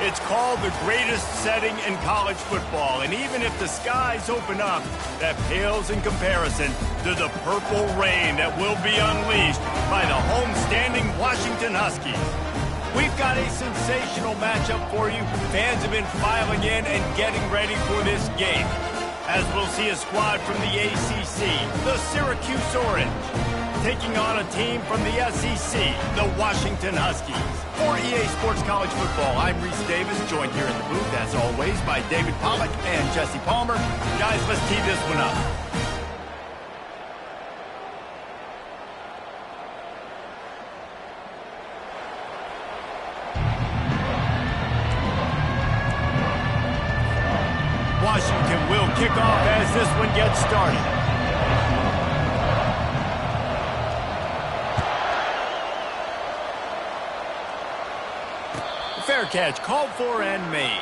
It's called the greatest setting in college football, and even if the skies open up, that pales in comparison to the purple rain that will be unleashed by the homestanding Washington Huskies. We've got a sensational matchup for you. Fans have been filing in and getting ready for this game, as we'll see a squad from the ACC, the Syracuse Orange, taking on a team from the SEC, the Washington Huskies. For EA Sports College Football, I'm Reese Davis, joined here in the booth, as always, by David Pollack and Jesse Palmer. Guys, let's tee this one up. Washington will kick off as this one gets started. Fair catch, called for and made.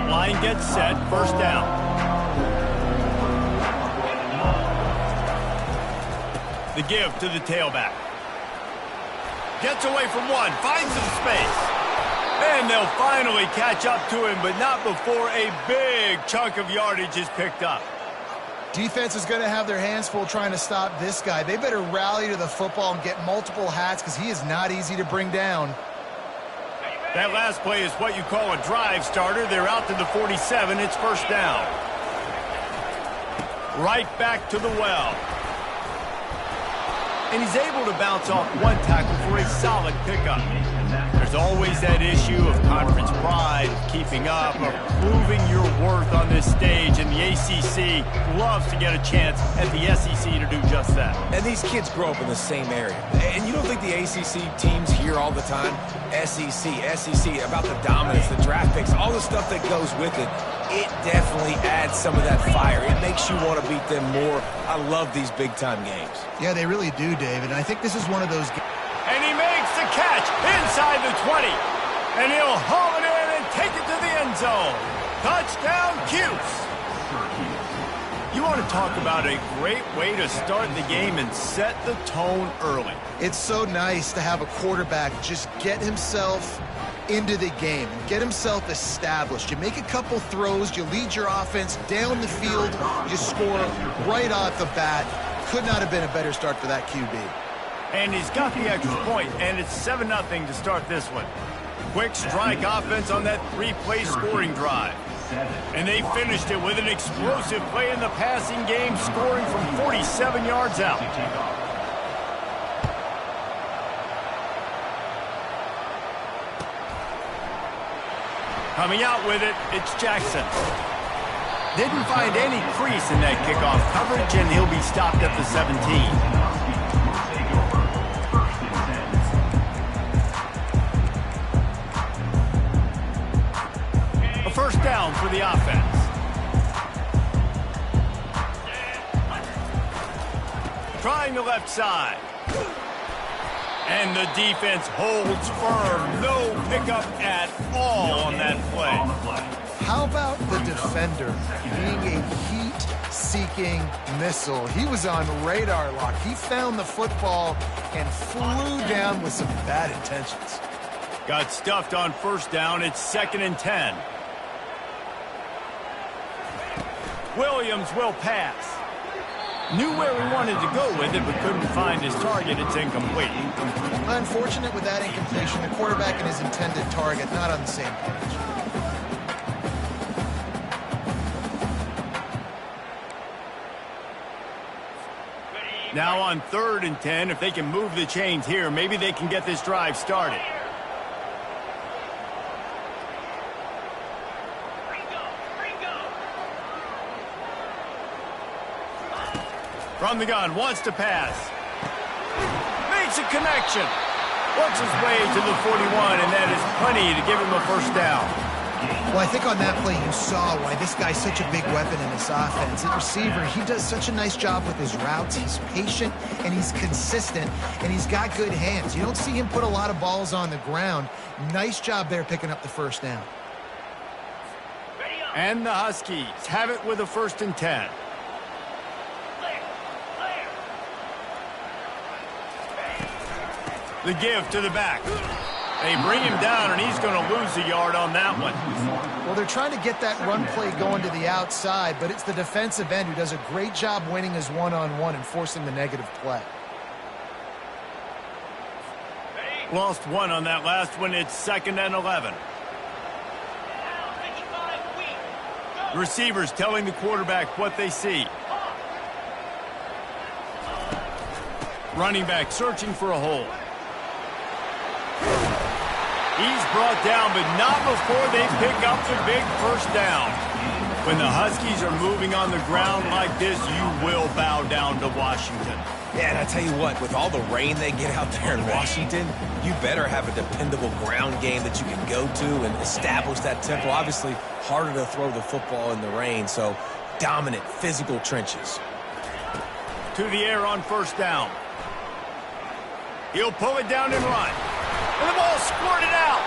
Line gets set, first down. The give to the tailback. Gets away from one, finds some space. And they'll finally catch up to him, but not before a big chunk of yardage is picked up. Defense is going to have their hands full trying to stop this guy. They better rally to the football and get multiple hats because he is not easy to bring down. That last play is what you call a drive starter. They're out to the 47. It's first down. Right back to the well. And he's able to bounce off one tackle for a solid pickup. There's always that issue of conference pride, keeping up, of proving your worth on this stage, and the ACC loves to get a chance at the SEC to do just that. And these kids grow up in the same area. And you don't think the ACC teams hear all the time? SEC, about the dominance, the draft picks, all the stuff that goes with it. It definitely adds some of that fire. It makes you want to beat them more. I love these big-time games. Yeah, they really do, David. And I think this is one of those games. And he makes the catch inside the 20. And he'll haul it in and take it to the end zone. Touchdown, Cuse. You want to talk about a great way to start the game and set the tone early. It's so nice to have a quarterback just get himself into the game, get himself established. You make a couple throws, you lead your offense down the field, you score right off the bat. Could not have been a better start for that QB. And he's got the extra point, and it's 7-0 to start this one. Quick strike offense on that three-play scoring drive. And they finished it with an explosive play in the passing game, scoring from 47 yards out. Coming out with it, it's Jackson. Didn't find any crease in that kickoff coverage, and he'll be stopped at the 17. A first down for the offense. Trying the left side. And the defense holds firm. No pickup at all on that play. How about the defender being a heat-seeking missile? He was on radar lock. He found the football and flew down with some bad intentions. Got stuffed on first down. It's 2nd and 10. Williams will pass. Knew where he wanted to go with it, but couldn't find his target. It's incomplete. Unfortunate with that incompletion. The quarterback and his intended target not on the same page. Now on 3rd and 10, if they can move the chains here, maybe they can get this drive started. From the gun, wants to pass. Makes a connection. Works his way to the 41, and that is plenty to give him a first down. Well, I think on that play you saw why this guy's such a big weapon in this offense. At receiver, he does such a nice job with his routes. He's patient, and he's consistent, and he's got good hands. You don't see him put a lot of balls on the ground. Nice job there picking up the first down. And the Huskies have it with a 1st and 10. The give to the back. They bring him down, and he's going to lose a yard on that one. Well, they're trying to get that run play going to the outside, but it's the defensive end who does a great job winning his one-on-one and forcing the negative play. Lost 1 on that last one. It's 2nd and 11. Receivers telling the quarterback what they see. Running back searching for a hole. He's brought down, but not before they pick up the big first down. When the Huskies are moving on the ground like this, you will bow down to Washington. Yeah, and I tell you what, with all the rain they get out there in Washington, you better have a dependable ground game that you can go to and establish that tempo. Obviously, harder to throw the football in the rain, so dominant, physical trenches. To the air on 1st down. He'll pull it down and run. And the ball squirted out.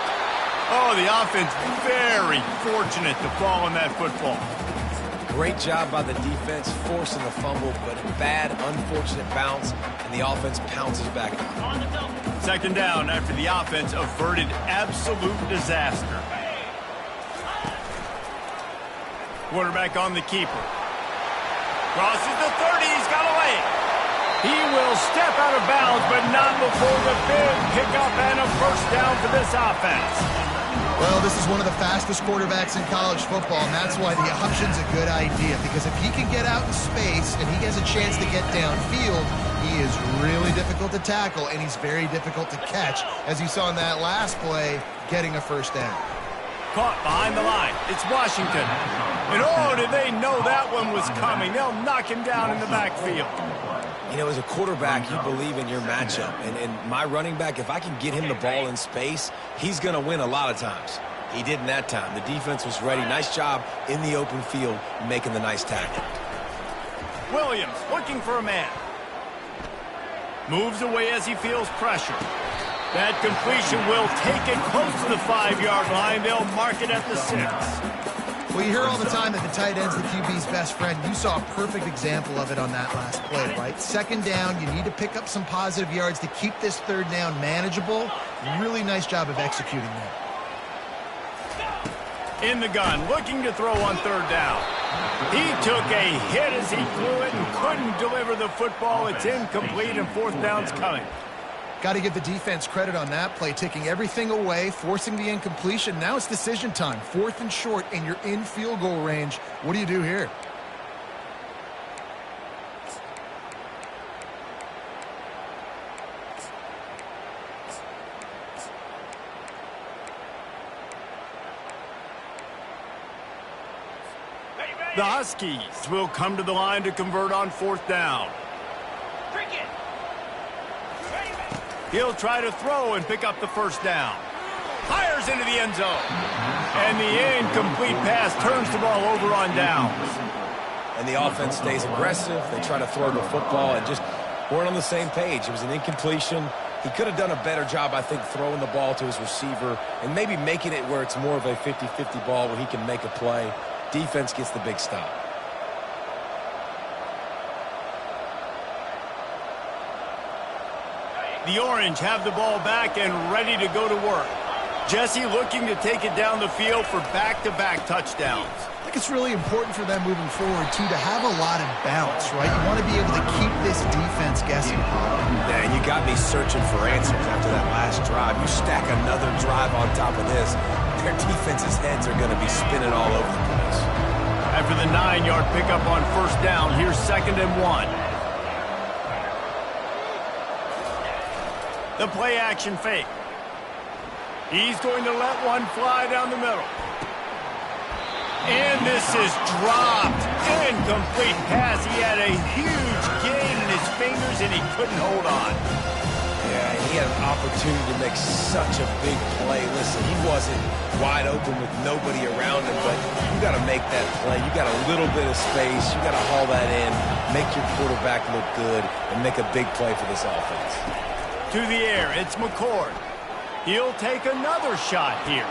Oh, the offense very fortunate to fall on that football. Great job by the defense forcing the fumble, but a bad, unfortunate bounce, and the offense pounces back. 2nd down after the offense averted absolute disaster. Quarterback on the keeper. Crosses the 30. He's got a leg. He will step out of bounds, but not before the big pickup and a 1st down for this offense. Well, this is one of the fastest quarterbacks in college football, and that's why the option's a good idea, because if he can get out in space and he has a chance to get downfield, he is really difficult to tackle, and he's very difficult to catch, as you saw in that last play, getting a 1st down. Caught behind the line. It's Washington. And oh, did they know that one was coming. They'll knock him down in the backfield. You know, as a quarterback, you believe in your matchup. And my running back, if I can get him the ball in space, he's going to win a lot of times. He didn't that time. The defense was ready. Nice job in the open field making the nice tackle. Williams looking for a man. Moves away as he feels pressure. That completion will take it close to the 5-yard line. They'll mark it at the 6. Well, you hear all the time that the tight end's the QB's best friend. You saw a perfect example of it on that last play, right? 2nd down, you need to pick up some positive yards to keep this 3rd down manageable. Really nice job of executing that. In the gun, looking to throw on 3rd down. He took a hit as he threw it and couldn't deliver the football. It's incomplete, and 4th down's coming. Got to give the defense credit on that play, taking everything away, forcing the incompletion. Now it's decision time. 4th and short, and you're in field goal range. What do you do here? The Huskies will come to the line to convert on 4th down. He'll try to throw and pick up the 1st down. Fires into the end zone. And the incomplete pass turns the ball over on downs. And the offense stays aggressive. They try to throw the football and just weren't on the same page. It was an incompletion. He could have done a better job, I think, throwing the ball to his receiver and maybe making it where it's more of a 50-50 ball where he can make a play. Defense gets the big stop. The Orange have the ball back and ready to go to work. Jesse looking to take it down the field for back-to-back touchdowns. I think it's really important for them moving forward, too, to have a lot of bounce, right? You want to be able to keep this defense guessing. Yeah, and you got me searching for answers after that last drive. You stack another drive on top of this, their defense's heads are going to be spinning all over the place. After the 9-yard pickup on 1st down, here's 2nd and 1. The play-action fake. He's going to let one fly down the middle. And this is dropped. Incomplete pass. He had a huge gain in his fingers, and he couldn't hold on. Yeah, and he had an opportunity to make such a big play. Listen, he wasn't wide open with nobody around him, but you got to make that play. You got a little bit of space. You got to haul that in, make your quarterback look good, and make a big play for this offense. To the air, it's McCord. He'll take another shot here.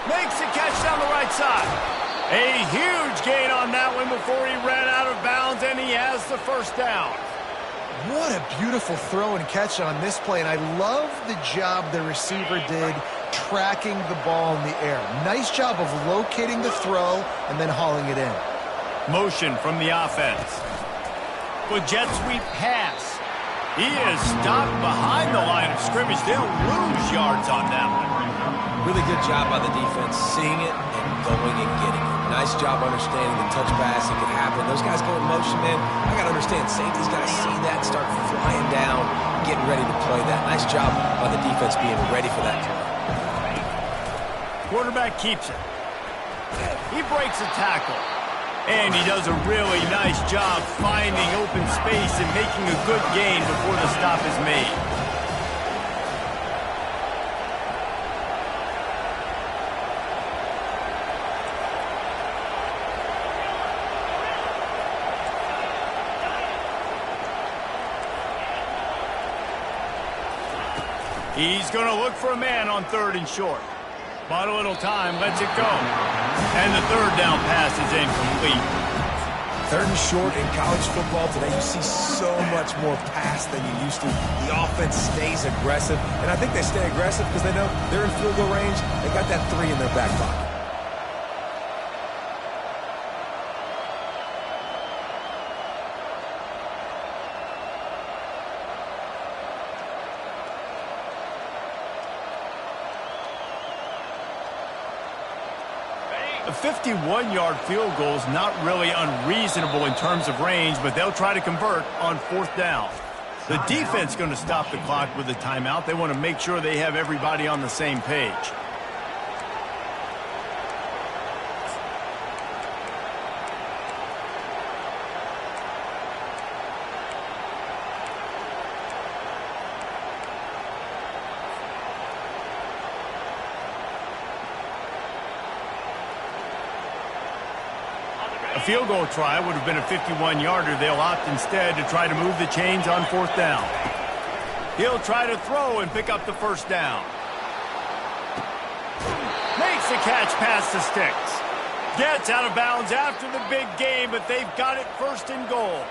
Makes the catch down the right side. A huge gain on that one before he ran out of bounds, and he has the first down. What a beautiful throw and catch on this play, and I love the job the receiver did tracking the ball in the air. Nice job of locating the throw and then hauling it in. Motion from the offense. With jet sweep pass. He is stopped behind the line of scrimmage. They'll lose yards on that one. Really good job by the defense, seeing it and going and getting it. Nice job understanding the touch pass. It could happen. Those guys go in motion, man. I got to understand, safety's got to see that, start flying down, getting ready to play that. Nice job by the defense being ready for that play. Quarterback keeps it. He breaks a tackle. And he does a really nice job finding open space and making a good gain before the stop is made. He's going to look for a man on 3rd and short. But a little time, lets it go. And the 3rd down pass is incomplete. 3rd and short in college football today, you see so much more pass than you used to. The offense stays aggressive, and I think they stay aggressive because they know they're in field goal range. They got that 3 in their back pocket. A 51-yard field goal is not really unreasonable in terms of range, but they'll try to convert on 4th down. The defense is going to stop the clock with a timeout. They want to make sure they have everybody on the same page. A field goal try would have been a 51-yarder. They'll opt instead to try to move the chains on 4th down. He'll try to throw and pick up the 1st down. Makes the catch past the sticks. Gets out of bounds after the big game, but they've got it 1st and goal.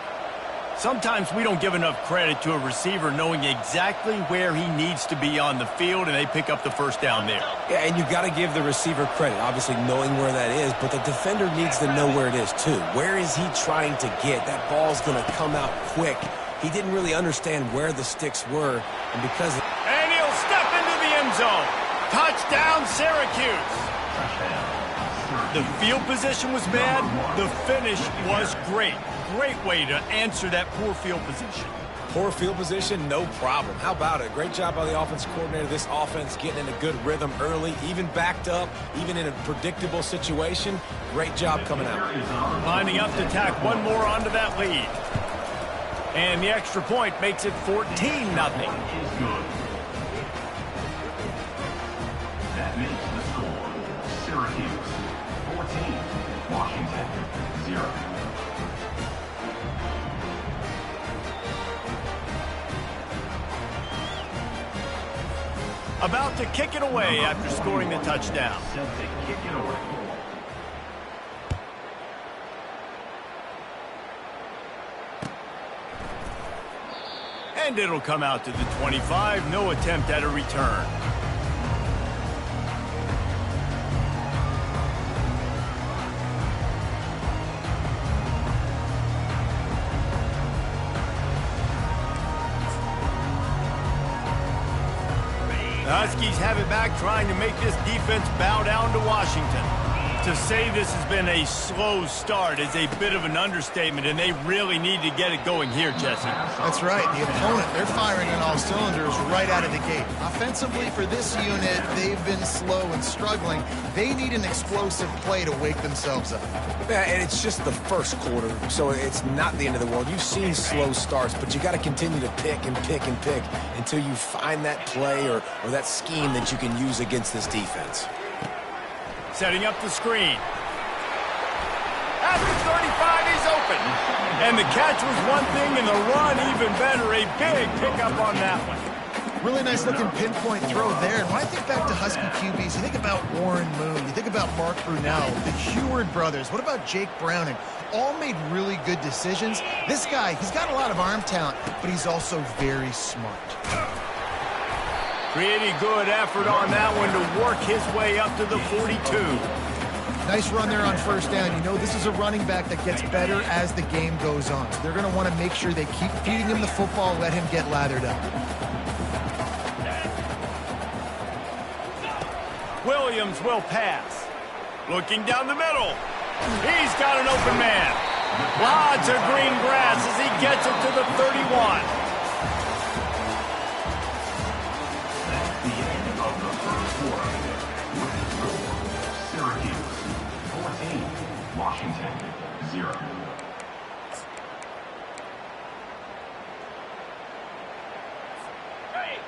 Sometimes we don't give enough credit to a receiver knowing exactly where he needs to be on the field, and they pick up the 1st down there. Yeah, and you've got to give the receiver credit, obviously knowing where that is, but the defender needs to know where it is too. Where is he trying to get? That ball's going to come out quick. He didn't really understand where the sticks were, and because... And he'll step into the end zone. Touchdown, Syracuse. The field position was bad. The finish was great. Great way to answer that poor field position. Poor field position, no problem. How about it? Great job by the offense coordinator. This offense getting in a good rhythm early, even backed up, even in a predictable situation. Great job coming out. Lining up to tack one more onto that lead. And the extra point makes it 14-0. That makes the score Syracuse 14, Washington 0. About to kick it away after scoring the touchdown. Set to kick it away. And it'll come out to the 25. No attempt at a return. The Huskies have it back, trying to make this defense bow down to Washington. To say this has been a slow start is a bit of an understatement, and they really need to get it going here, Jesse. That's right. The opponent, they're firing on all cylinders right out of the gate. Offensively, for this unit, they've been slow and struggling. They need an explosive play to wake themselves up. Yeah, and it's just the first quarter, so it's not the end of the world. You've seen slow starts, but you got to continue to pick and pick and pick until you find that play or that scheme that you can use against this defense. Setting up the screen. At the 35, he's open. And the catch was one thing, and the run even better. A big pickup on that one. Really nice looking pinpoint throw there. And when I think back to Husky QBs, you think about Warren Moon, you think about Mark Brunell, the Heward brothers. What about Jake Browning? All made really good decisions. This guy, he's got a lot of arm talent, but he's also very smart. Pretty good effort on that one to work his way up to the 42. Nice run there on first down. You know this is a running back that gets better as the game goes on. So they're going to want to make sure they keep feeding him the football, let him get lathered up. Williams will pass. Looking down the middle. He's got an open man. Lots of green grass as he gets it to the 31. The end of the first quarter. With the score, Syracuse 14, Washington 0.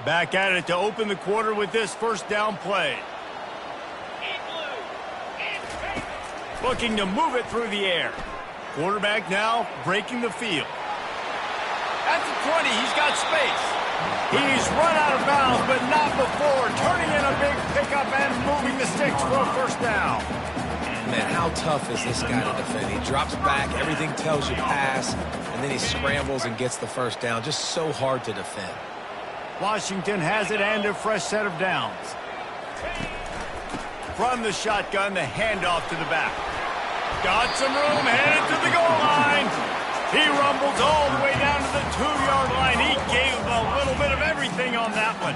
Back at it to open the quarter with this first down play. Looking to move it through the air. Quarterback now breaking the field. At the 20, he's got space. He's run out of bounds, but not before. Turning in a big pickup and moving the sticks for a first down. Man, how tough is this guy to defend? He drops back, everything tells you pass, and then he scrambles and gets the first down. Just so hard to defend. Washington has it and a fresh set of downs. From the shotgun, the handoff to the back. Got some room, headed to the goal line. He rumbles all the way down to the 2-yard line. He gave a little bit of everything on that one.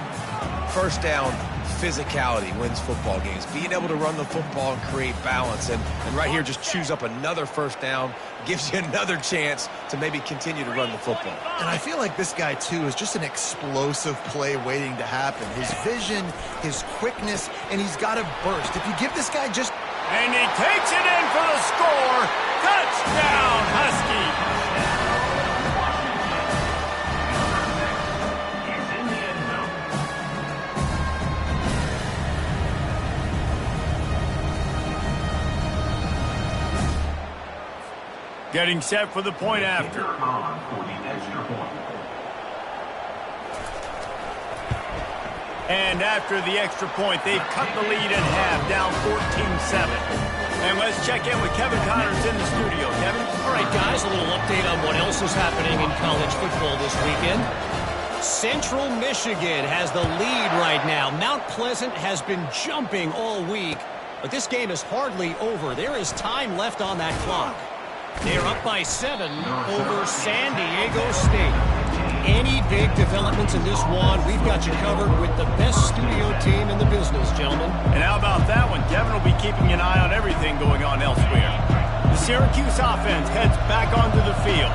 First down, physicality wins football games. Being able to run the football and create balance. And right here, just choose up another first down. Gives you another chance to maybe continue to run the football. And I feel like this guy, too, is just an explosive play waiting to happen. His vision, his quickness, and he's got a burst. If you give this guy just... And he takes it in for the score. Touchdown, Husky. Getting set for the point after. On for the extra point. And after the extra point, they've cut the lead in half, down 14-7. And let's check in with Kevin Connors in the studio. Kevin? All right, guys, a little update on what else is happening in college football this weekend. Central Michigan has the lead right now. Mount Pleasant has been jumping all week, but this game is hardly over. There is time left on that clock. They're up by 7 over San Diego State. Any big developments in this one, we've got you covered with the best studio team in the business, gentlemen. And how about that one? Kevin will be keeping an eye on everything going on elsewhere. The Syracuse offense heads back onto the field.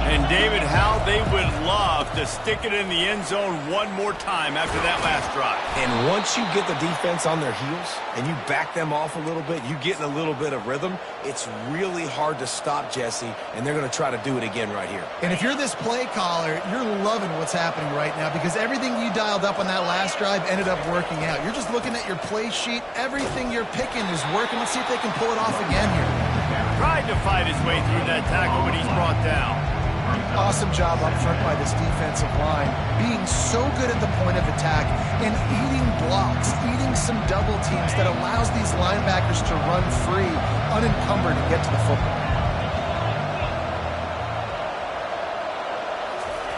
And David, how they would love to stick it in the end zone one more time after that last drive. And once you get the defense on their heels and you back them off a little bit, you get in a little bit of rhythm, it's really hard to stop, Jesse, and they're going to try to do it again right here. And if you're this play caller, you're loving what's happening right now because everything you dialed up on that last drive ended up working out. You're just looking at your play sheet. Everything you're picking is working. Let's see if they can pull it off again here. Tried to fight his way through that tackle, but he's brought down. Awesome job up front by this defensive line, being so good at the point of attack and eating blocks, eating some double teams that allows these linebackers to run free, unencumbered, and get to the football.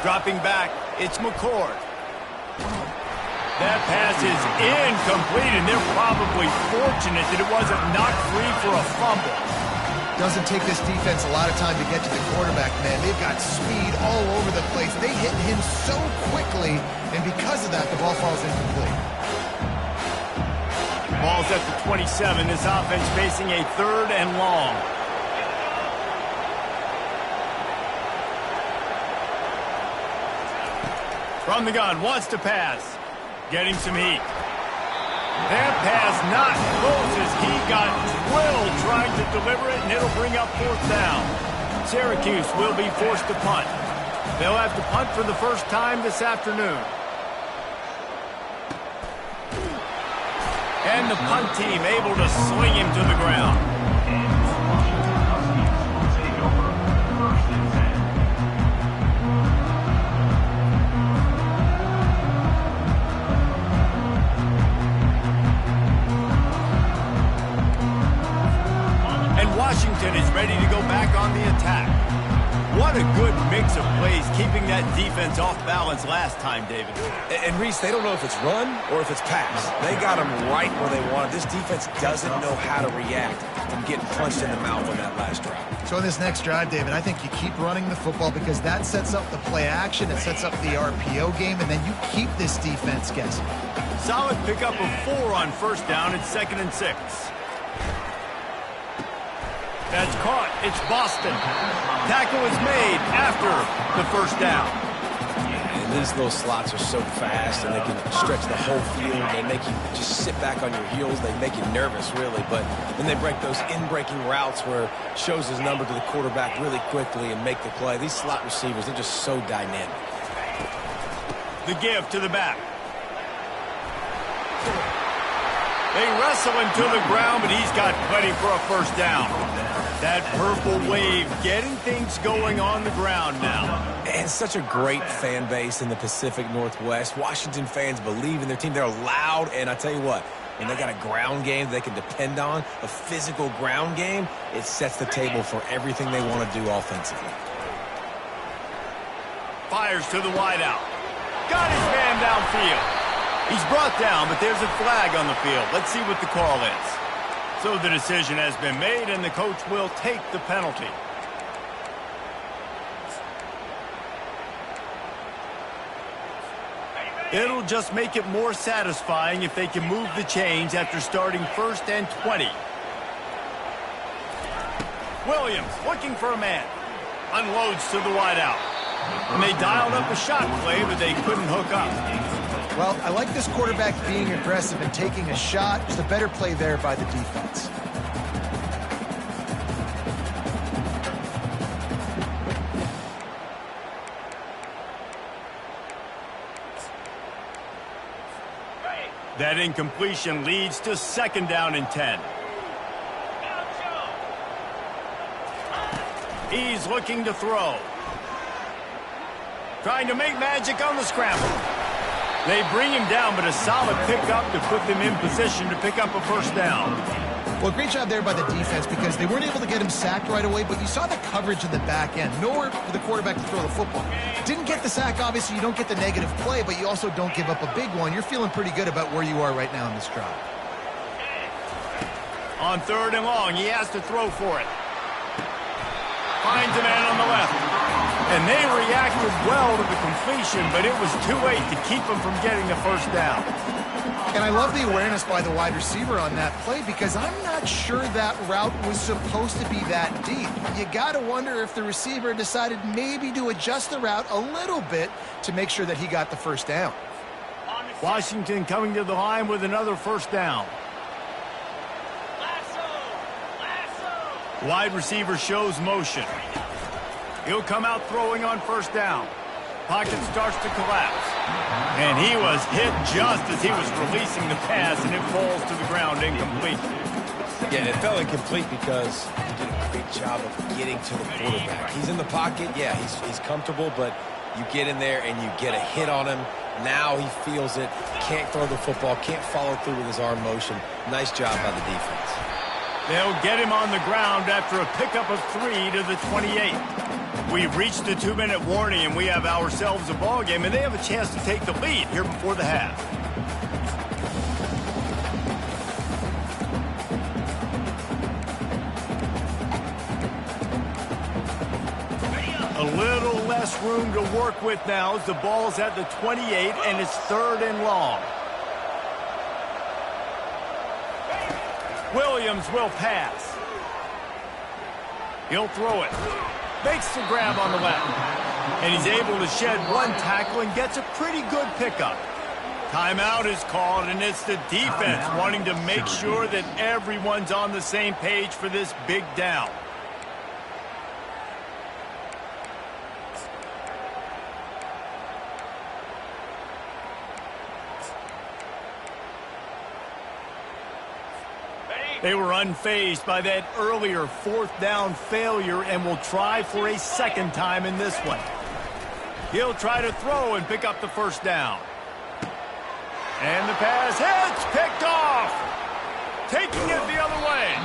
Dropping back, it's McCord. That pass is incomplete, and they're probably fortunate that it wasn't knocked free for a fumble. Doesn't take this defense a lot of time to get to the quarterback, man. They've got speed all over the place. They hit him so quickly, and because of that, the ball falls incomplete. Ball's at the 27. This offense facing a 3rd and long. From the gun, wants to pass. Getting some heat. That pass not close as he got drilled trying to deliver it, and it'll bring up 4th down. Syracuse will be forced to punt. They'll have to punt for the first time this afternoon. And the punt team able to sling him to the ground. Take over. 1st and 10. And Washington is ready to go back on the attack. What a good mix of plays, keeping that defense off balance last time, David. And Reese, they don't know if it's run or if it's pass. They got them right where they want it. This defense doesn't know how to react from getting punched in the mouth on that last drive. So in this next drive, David, I think you keep running the football because that sets up the play action, it sets up the RPO game, and then you keep this defense guessing. Solid pickup of 4 on 1st down. It's 2nd and 6. That's caught. It's Boston. Tackle is made after the 1st down. And these little slots are so fast, and they can stretch the whole field. They make you just sit back on your heels. They make you nervous, really. But then they break those in-breaking routes where it shows his number to the quarterback really quickly and make the play. These slot receivers, they're just so dynamic. The give to the back. They wrestle him to the ground, but he's got plenty for a 1st down. That purple wave getting things going on the ground now. And such a great fan base in the Pacific Northwest. Washington fans believe in their team. They're loud, and I tell you what, when they got a ground game they can depend on, a physical ground game, it sets the table for everything they want to do offensively. Fires to the wideout. Got his man downfield. He's brought down, but there's a flag on the field. Let's see what the call is. So the decision has been made, and the coach will take the penalty. It'll just make it more satisfying if they can move the chains after starting 1st and 20. Williams looking for a man. Unloads to the wideout. And they dialed up a shot play, but they couldn't hook up. Well, I like this quarterback being aggressive and taking a shot. Just a better play there by the defense. That incompletion leads to 2nd down and 10. He's looking to throw. Trying to make magic on the scramble. They bring him down, but a solid pickup to put them in position to pick up a 1st down. Well, great job there by the defense because they weren't able to get him sacked right away, but you saw the coverage in the back end. Nowhere for the quarterback to throw the football. Didn't get the sack, obviously. You don't get the negative play, but you also don't give up a big one. You're feeling pretty good about where you are right now in this drive. On 3rd and long, he has to throw for it. Finds a man on the left. And they reacted well to the completion, but it was too late to keep them from getting the 1st down. And I love the awareness by the wide receiver on that play because I'm not sure that route was supposed to be that deep. You got to wonder if the receiver decided maybe to adjust the route a little bit to make sure that he got the 1st down. Washington coming to the line with another 1st down. Wide receiver shows motion. He'll come out throwing on 1st down. Pocket starts to collapse. And he was hit just as he was releasing the pass, and it falls to the ground incomplete. Yeah, it fell incomplete because he did a great job of getting to the quarterback. He's in the pocket. Yeah, he's comfortable, but you get in there and you get a hit on him. Now he feels it. Can't throw the football. Can't follow through with his arm motion. Nice job by the defense. They'll get him on the ground after a pickup of 3 to the 28. We've reached the 2-minute warning, and we have ourselves a ball game, and they have a chance to take the lead here before the half. A little less room to work with now as the ball's at the 28, and it's 3rd and long. Williams will pass. He'll throw it. Makes the grab on the left. And he's able to shed one tackle and gets a pretty good pickup. Timeout is called, and it's the defense wanting to make sure that everyone's on the same page for this big down. They were unfazed by that earlier fourth down failure and will try for a second time in this one. He'll try to throw and pick up the first down. And the pass hits, picked off. Taking it the other way.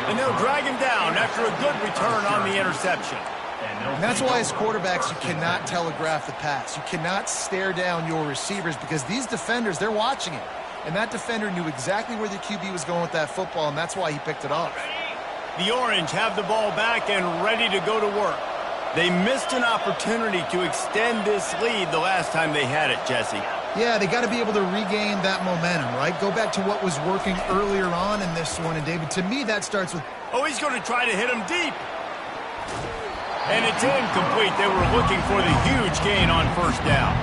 And they'll drag him down after a good return on the interception. And that's why as quarterbacks you cannot telegraph the pass. You cannot stare down your receivers because these defenders, they're watching it. And that defender knew exactly where the QB was going with that football, and that's why he picked it off. The Orange have the ball back and ready to go to work. They missed an opportunity to extend this lead the last time they had it, Jesse. Yeah, they got to be able to regain that momentum, right? Go back to what was working earlier on in this one. And, David, to me, that starts with... Oh, he's going to try to hit him deep. And it's incomplete. They were looking for the huge gain on first down.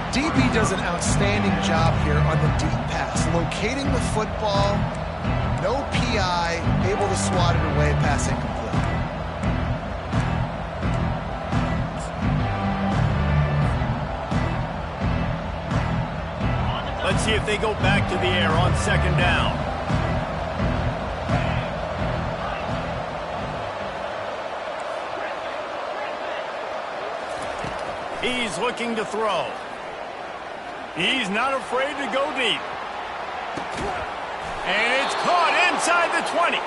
DB does an outstanding job here on the deep pass. Locating the football, no PI, able to swat it away, pass incomplete. Let's see if they go back to the air on second down. He's looking to throw. He's not afraid to go deep. And it's caught inside the 20.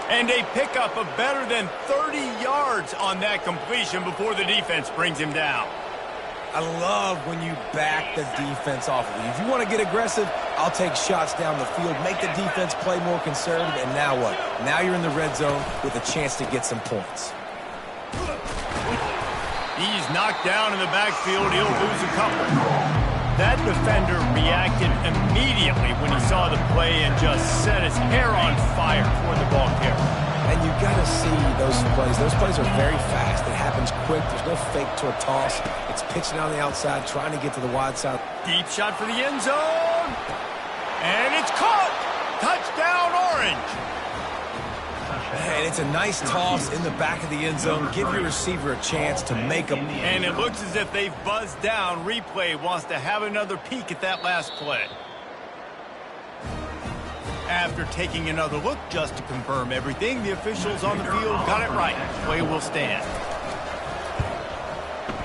And a pickup of better than 30 yards on that completion before the defense brings him down. I love when you back the defense off of you. If you want to get aggressive, I'll take shots down the field, make the defense play more conservative, and now what? Now you're in the red zone with a chance to get some points. He's knocked down in the backfield. He'll lose a couple. That defender reacted immediately when he saw the play and just set his hair on fire toward the ball carrier. And you got to see those plays. Those plays are very fast. It happens quick. There's no fake to a toss. It's pitching on the outside, trying to get to the wide side. Deep shot for the end zone. And it's caught. Touchdown, Orange. And it's a nice toss in the back of the end zone. Give your receiver a chance to make them. And it looks as if they've buzzed down. Replay wants to have another peek at that last play. After taking another look just to confirm everything, the officials on the field got it right. Play will stand.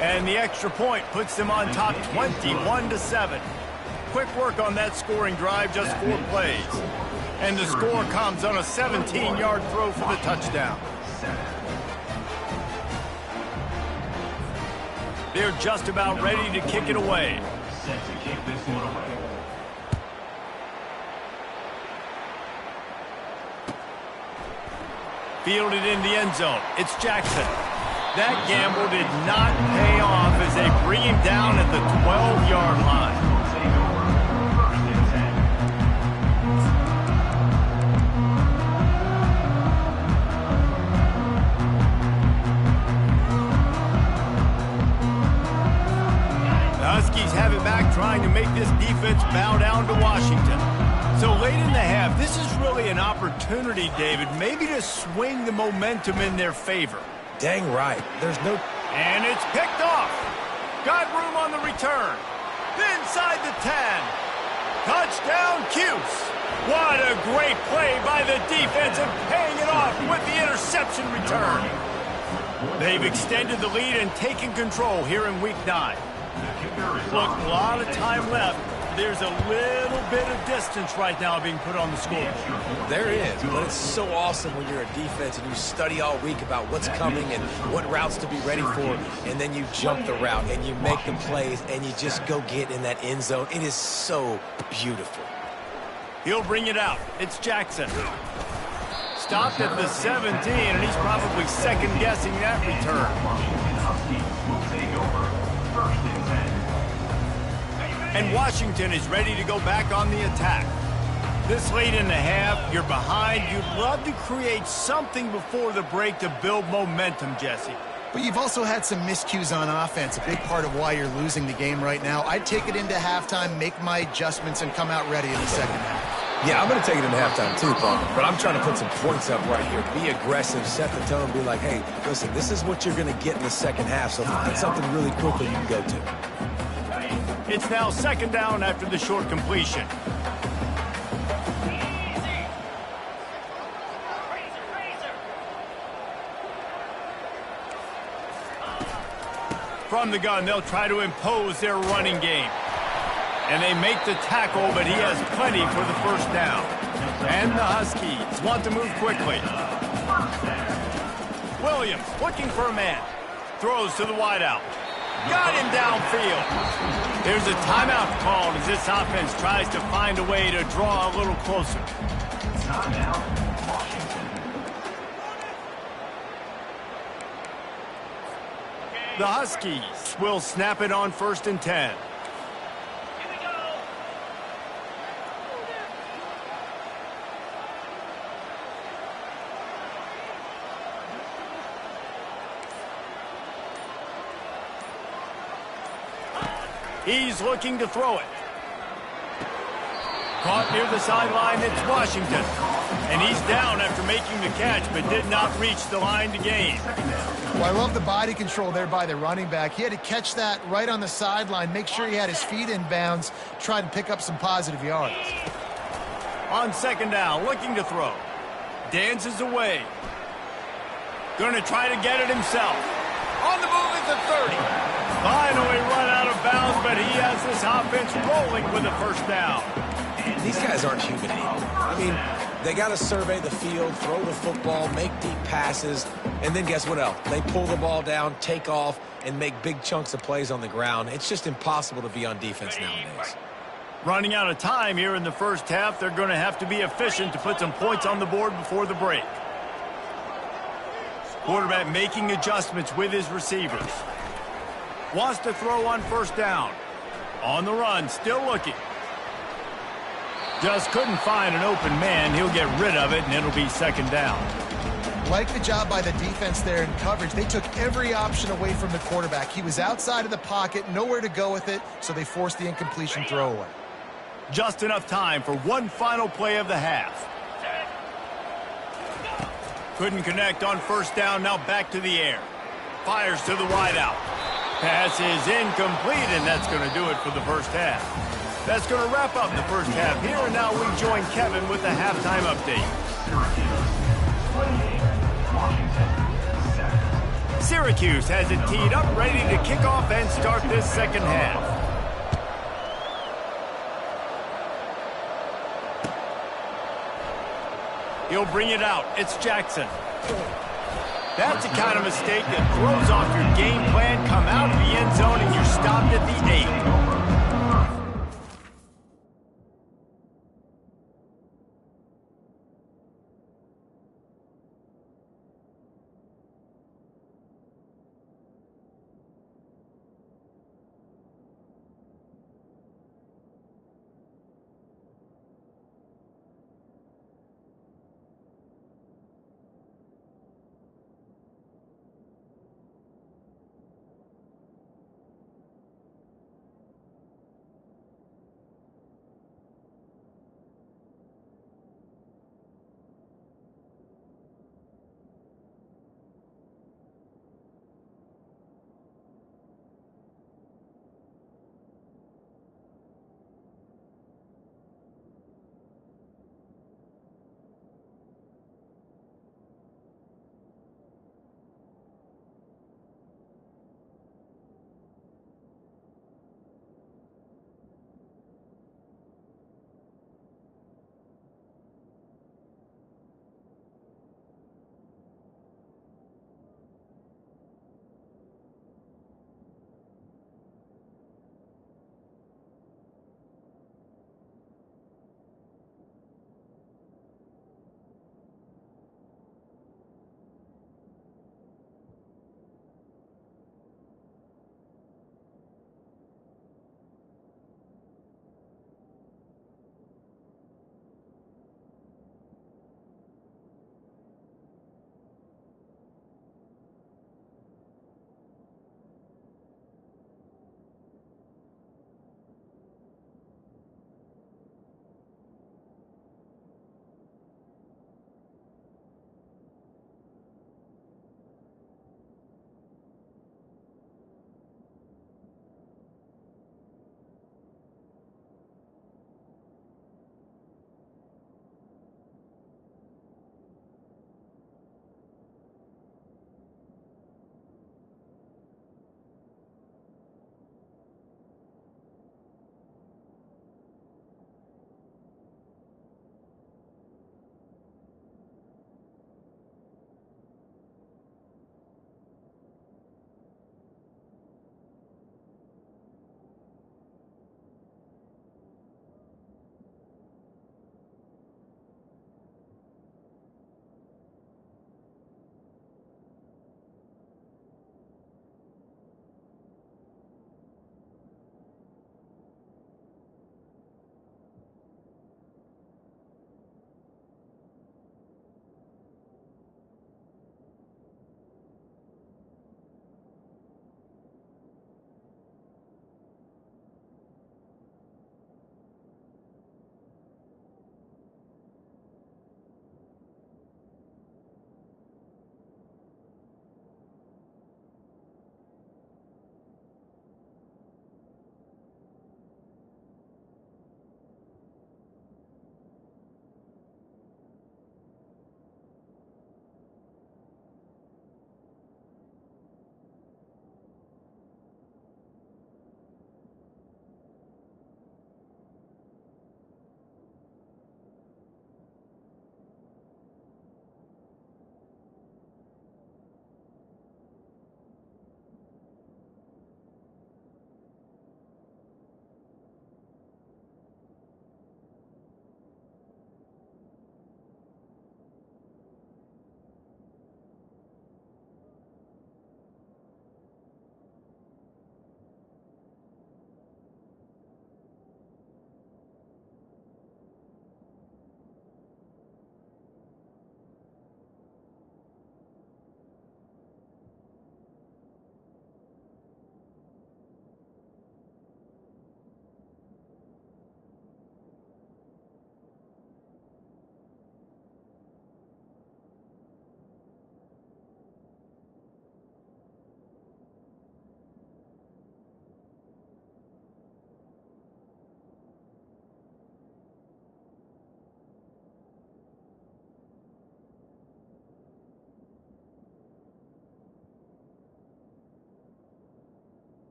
And the extra point puts them on top 21-7. Quick work on that scoring drive, just 4 plays. And the score comes on a 17-yard throw for the touchdown. They're just about ready to kick it away. Set to kick this one away. Fielded in the end zone. It's Jackson. That gamble did not pay off as they bring him down at the 12-yard line. Huskies have it back, trying to make this defense bow down to Washington. So late in the half, this is really an opportunity, David, maybe to swing the momentum in their favor. Dang right. There's no... And it's picked off. Got room on the return. Inside the 10. Touchdown, Cuse. What a great play by the defense and paying it off with the interception return. They've extended the lead and taken control here in Week 9. Look, a lot of time left. There's a little bit of distance right now being put on the score. There is, but it's so awesome when you're a defense and you study all week about what's coming and what routes to be ready for, and then you jump the route and you make the plays and you just go get in that end zone. It is so beautiful. He'll bring it out. It's Jackson. Stopped at the 17, and he's probably second-guessing that return. And Washington is ready to go back on the attack. This late in the half, you're behind. You'd love to create something before the break to build momentum, Jesse. But you've also had some miscues on offense, a big part of why you're losing the game right now. I'd take it into halftime, make my adjustments, and come out ready in the second half. Yeah, I'm going to take it into halftime too, Paul. But I'm trying to put some points up right here. Be aggressive, set the tone, be like, hey, listen, this is what you're going to get in the second half, so find something really quickly you can go to. It's now second down after the short completion. From the gun, they'll try to impose their running game. And they make the tackle, but he has plenty for the first down. And the Huskies want to move quickly. Williams looking for a man. Throws to the wideout. Got him downfield. There's a timeout called as this offense tries to find a way to draw a little closer. The Huskies will snap it on 1st and 10. He's looking to throw it. Caught near the sideline, it's Washington. And he's down after making the catch, but did not reach the line to gain. Well, I love the body control there by the running back. He had to catch that right on the sideline, make sure he had his feet in bounds, try to pick up some positive yards. On second down, looking to throw. Dances away. Going to try to get it himself. On the move is the 30. Finally run out of bounds, but he has this offense rolling with a first down. These guys aren't human anymore. I mean, they got to survey the field, throw the football, make deep passes, and then guess what else? They pull the ball down, take off, and make big chunks of plays on the ground. It's just impossible to be on defense nowadays. Running out of time here in the first half, they're going to have to be efficient to put some points on the board before the break. Quarterback making adjustments with his receivers. Wants to throw on first down. On the run, still looking. Just couldn't find an open man. He'll get rid of it, and it'll be second down. Like the job by the defense there in coverage. They took every option away from the quarterback. He was outside of the pocket, nowhere to go with it, so they forced the incompletion throwaway. Just enough time for one final play of the half. Couldn't connect on first down, now back to the air. Fires to the wideout. Pass is incomplete, and that's going to do it for the first half. That's going to wrap up the first half here, and now we join Kevin with the halftime update. Syracuse has it teed up, ready to kick off and start this second half. He'll bring it out. It's Jackson. That's the kind of mistake that throws off your game plan. Come out of the end zone and you're stopped at the 8.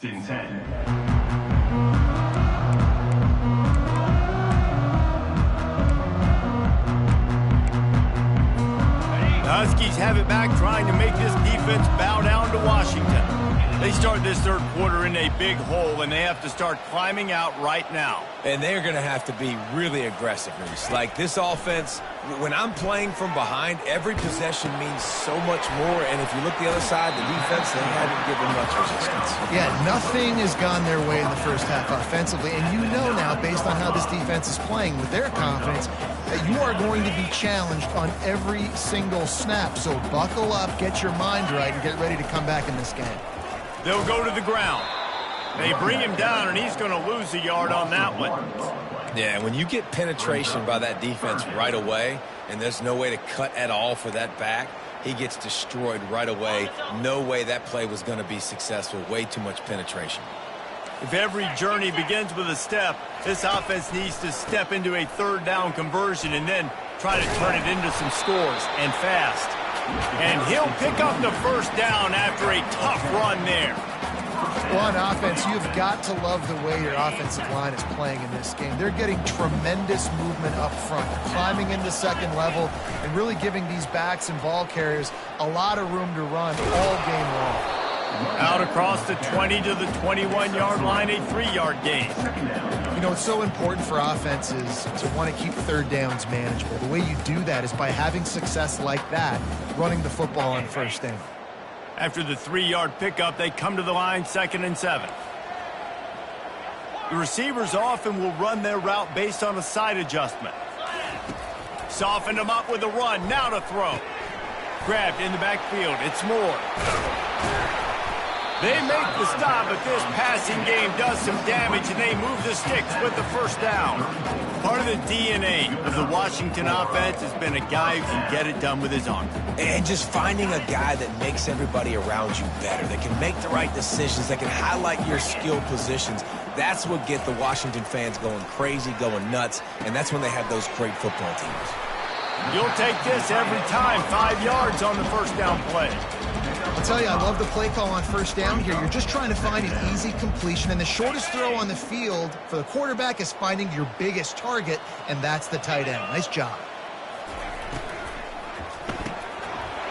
10. The Huskies have it back, trying to make this defense bow down to Washington. They start this third quarter in a big hole, and they have to start climbing out right now. And they're going to have to be really aggressive, Reese. Like this offense, when I'm playing from behind, every possession means so much more. And if you look the other side, the defense, they haven't given much resistance. Yeah, nothing has gone their way in the first half offensively. And you know now, based on how this defense is playing with their confidence, that you are going to be challenged on every single snap. So buckle up, get your mind right, and get ready to come back in this game. They'll go to the ground. They bring him down, and he's going to lose a yard on that one. Yeah, when you get penetration by that defense right away, and there's no way to cut at all for that back, he gets destroyed right away. No way that play was going to be successful. Way too much penetration. If every journey begins with a step, this offense needs to step into a third down conversion and then try to turn it into some scores, and fast. And he'll pick up the first down after a tough run there. Well, on offense, you've got to love the way your offensive line is playing in this game. They're getting tremendous movement up front, climbing into second level, and really giving these backs and ball carriers a lot of room to run all game long. Out across the 20 to the 21-yard line, a 3-yard gain. You know, it's so important for offenses to want to keep third downs manageable. The way you do that is by having success like that, running the football on first down. After the 3-yard pickup, they come to the line 2nd and 7. The receivers often will run their route based on a side adjustment. Softened them up with a run, now to throw. Grabbed in the backfield, it's Moore. They make the stop, but this passing game does some damage, and they move the sticks with the first down. Part of the DNA of the Washington offense has been a guy who can get it done with his arm. And just finding a guy that makes everybody around you better, that can make the right decisions, that can highlight your skill positions. That's what gets the Washington fans going crazy, going nuts, and that's when they have those great football teams. You'll take this every time, 5 yards on the first down play. I'll tell you, I love the play call on first down here. You're just trying to find an easy completion, and the shortest throw on the field for the quarterback is finding your biggest target, and that's the tight end. Nice job.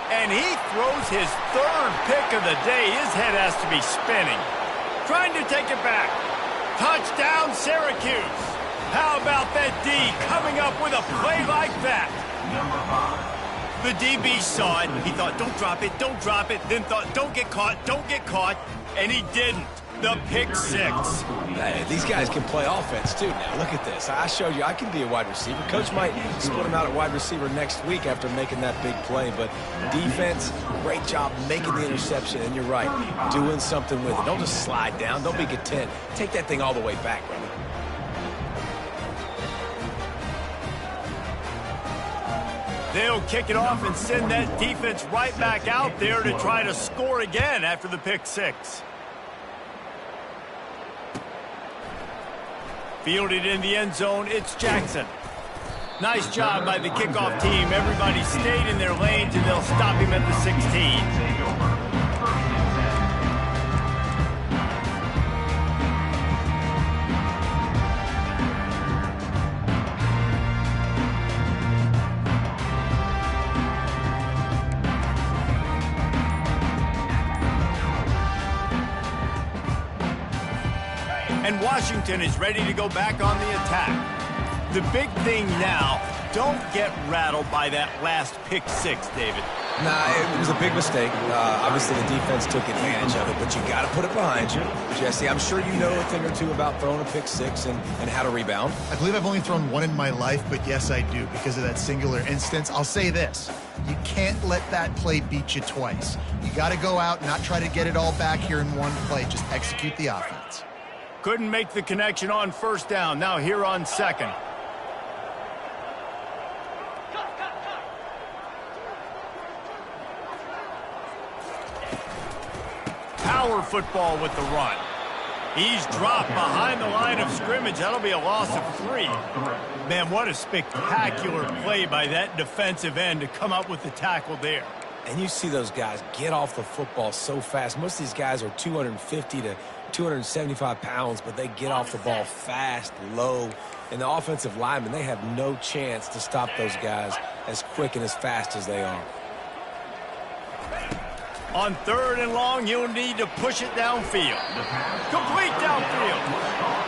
And he throws his third pick of the day. His head has to be spinning. Trying to take it back. Touchdown, Syracuse. How about that D coming up with a play like that? The DB saw it. He thought, don't drop it, don't drop it. Then thought, don't get caught. And he didn't. The pick six. Hey, these guys can play offense, too, now. Look at this. I showed you I can be a wide receiver. Coach might split him out at wide receiver next week after making that big play. But defense, great job making the interception. And you're right, doing something with it. Don't just slide down. Don't be content. Take that thing all the way back, brother. They'll kick it off and send that defense right back out there to try to score again after the pick six. Fielded in the end zone, it's Jackson. Nice job by the kickoff team. Everybody stayed in their lanes, and they'll stop him at the 16. And Washington is ready to go back on the attack. The big thing now, don't get rattled by that last pick six, David. Nah, it was a big mistake. Obviously, the defense took advantage of it, but you got to put it behind you. Jesse, I'm sure you know a thing or two about throwing a pick six and how to rebound. I believe I've only thrown one in my life, but yes, I do because of that singular instance. I'll say this. You can't let that play beat you twice. You got to go out and not try to get it all back here in one play. Just execute the offense. Couldn't make the connection on first down. Now here on second. Power football with the run. He's dropped behind the line of scrimmage. That'll be a loss of 3. Man, what a spectacular play by that defensive end to come up with the tackle there. And you see those guys get off the football so fast. Most of these guys are 250 to 275 pounds, but they get off the ball fast, low, and the offensive linemen, they have no chance to stop those guys as quick and as fast as they are. On 3rd and long, he'll need to push it downfield. Complete downfield.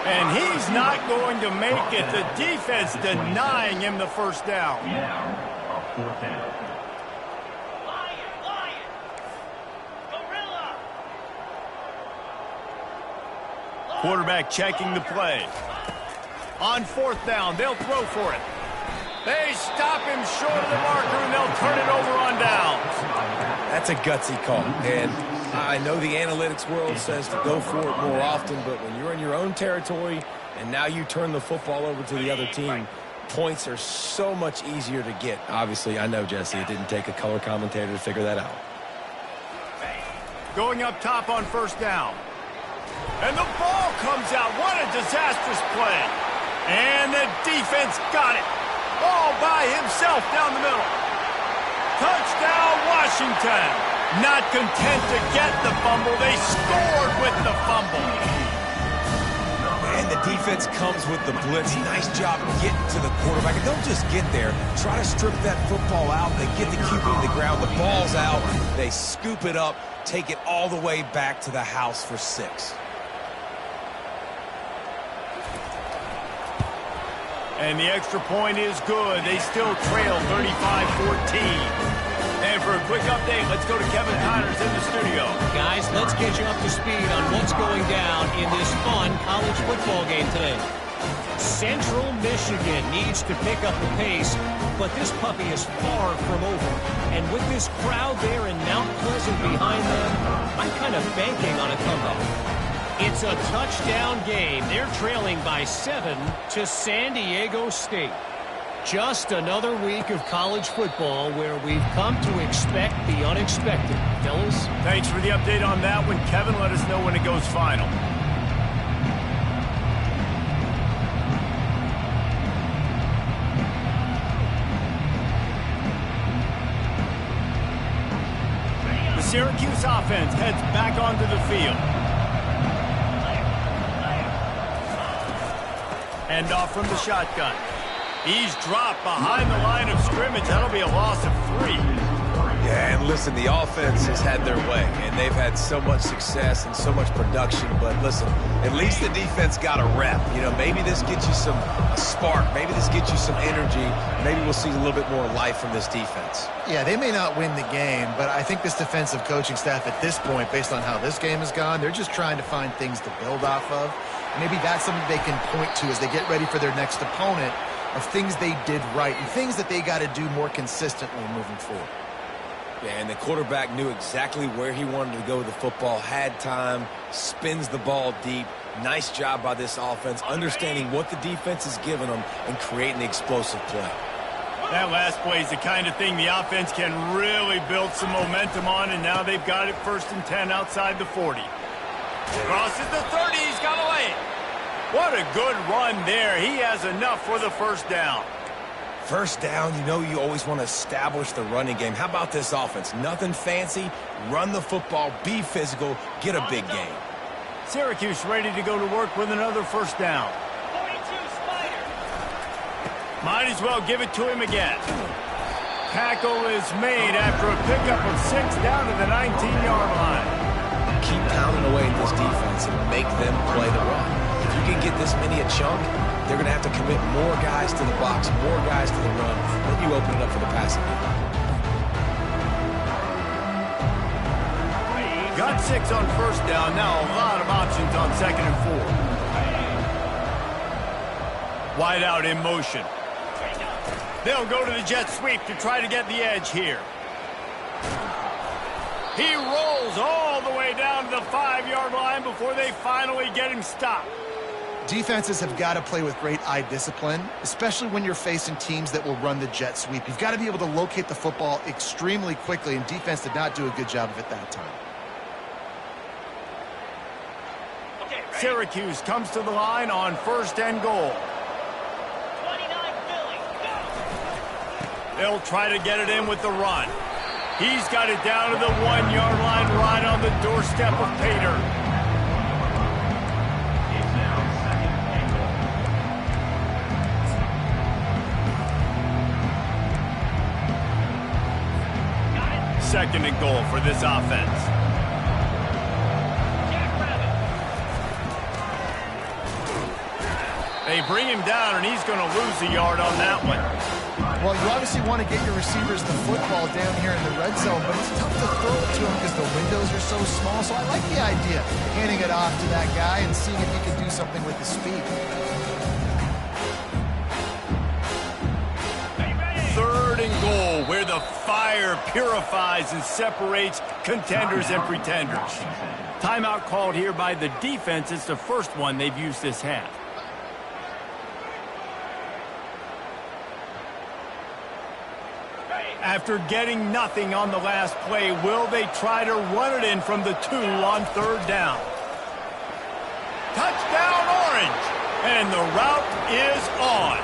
And he's not going to make it. The defense denying him the first down. Now, a 4th down. Quarterback checking the play. On 4th down, they'll throw for it. They stop him short of the marker, and they'll turn it over on downs. That's a gutsy call. And I know the analytics world says to go for it more often, but when you're in your own territory and now you turn the football over to the other team, points are so much easier to get. Obviously, I know, Jesse, it didn't take a color commentator to figure that out. Going up top on 1st down. And the ball comes out. What a disastrous play. And the defense got it. All by himself down the middle. Touchdown, Washington. Not content to get the fumble. They scored with the fumble. And the defense comes with the blitz. Nice job getting to the quarterback. And don't just get there. Try to strip that football out. They get the QB to the ground. The ball's out. They scoop it up, take it all the way back to the house for 6. And the extra point is good. They still trail 35-14. And for a quick update, let's go to Kevin Connors in the studio. Guys, let's get you up to speed on what's going down in this fun college football game today. Central Michigan needs to pick up the pace, but this puppy is far from over. And with this crowd there in Mount Pleasant behind them, I'm kind of banking on a comeback. It's a touchdown game. They're trailing by 7 to San Diego State. Just another week of college football where we've come to expect the unexpected. Fellas? Thanks for the update on that one. Kevin, let us know when it goes final. The Syracuse offense heads back onto the field. Hand off from the shotgun. He's dropped behind the line of scrimmage. That'll be a loss of 3. Yeah, and listen, the offense has had their way, and they've had so much success and so much production. But listen, at least the defense got a rep. You know, maybe this gets you some spark. Maybe this gets you some energy. Maybe we'll see a little bit more life from this defense. Yeah, they may not win the game, but I think this defensive coaching staff at this point, based on how this game has gone, they're just trying to find things to build off of. Maybe that's something they can point to as they get ready for their next opponent, of things they did right and things that they got to do more consistently moving forward. Yeah, and the quarterback knew exactly where he wanted to go with the football, had time, spins the ball deep. Nice job by this offense, understanding what the defense is giving them and creating the explosive play. That last play is the kind of thing the offense can really build some momentum on, and now they've got it 1st and 10 outside the 40. Crosses the 30, he's got to lay it. What a good run there. He has enough for the 1st down. First down, you know you always want to establish the running game. How about this offense? Nothing fancy. Run the football, be physical, get a big game. Syracuse ready to go to work with another 1st down. 42 Spider. Might as well give it to him again. Tackle is made after a pickup of 6 down to the 19-yard line. Keep pounding away at this defense and make them play the run. If you can get this many a chunk, they're going to have to commit more guys to the box, more guys to the run. Then you open it up for the passing game. Got 6 on 1st down. Now a lot of options on 2nd and 4. Wide out in motion. They'll go to the jet sweep to try to get the edge here. He rolls all the way down to the 5-yard line before they finally get him stopped. Defenses have got to play with great eye discipline, especially when you're facing teams that will run the jet sweep. You've got to be able to locate the football extremely quickly, and defense did not do a good job of it that time. Okay, Syracuse comes to the line on 1st and goal. 29 Philly. They'll try to get it in with the run. He's got it down to the 1-yard line right on the doorstep of Pater. second and goal for this offense. They bring him down, and he's going to lose a yard on that one. Well, you obviously want to get your receivers the football down here in the red zone, but it's tough to throw it to him because the windows are so small. So I like the idea, handing it off to that guy and seeing if he can do something with the speed. Third and goal, where the fire purifies and separates contenders and pretenders. Timeout called here by the defense. It's the first one they've used this half. After getting nothing on the last play, will they try to run it in from the 2 on third down? Touchdown, Orange! And the route is on.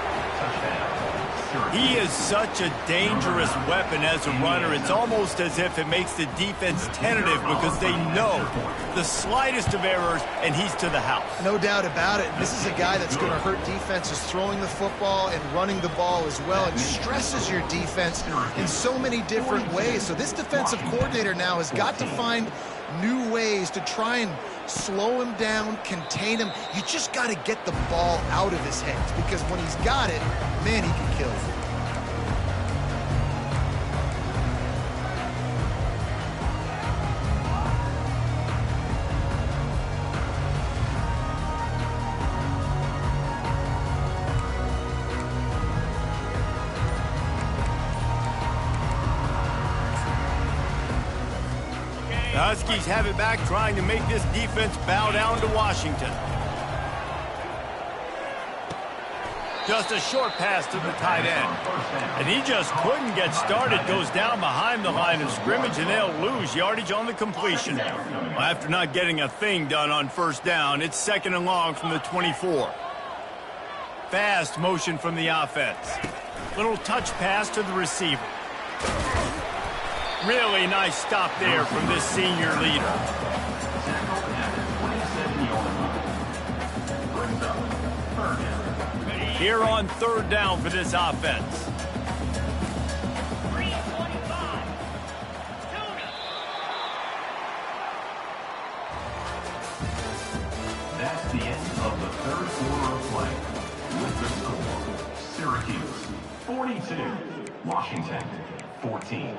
He is such a dangerous weapon as a runner. It's almost as if it makes the defense tentative because they know the slightest of errors, and he's to the house. No doubt about it. This is a guy that's going to hurt defenses throwing the football and running the ball as well, and stresses your defense in so many different ways. So this defensive coordinator now has got to find new ways to try and slow him down, contain him. You just got to get the ball out of his hands, because when he's got it, man, he can kill you. The Huskies have it back, trying to make this defense bow down to Washington. Just a short pass to the tight end. And he just couldn't get started. Goes down behind the line of scrimmage, and they'll lose yardage on the completion. Well, after not getting a thing done on first down, it's second and long from the 24. Fast motion from the offense. Little touch pass to the receiver. Really nice stop there from this senior leader. Here on third down for this offense. That's the end of the third quarter of play. With the score, Syracuse 42, Washington 14.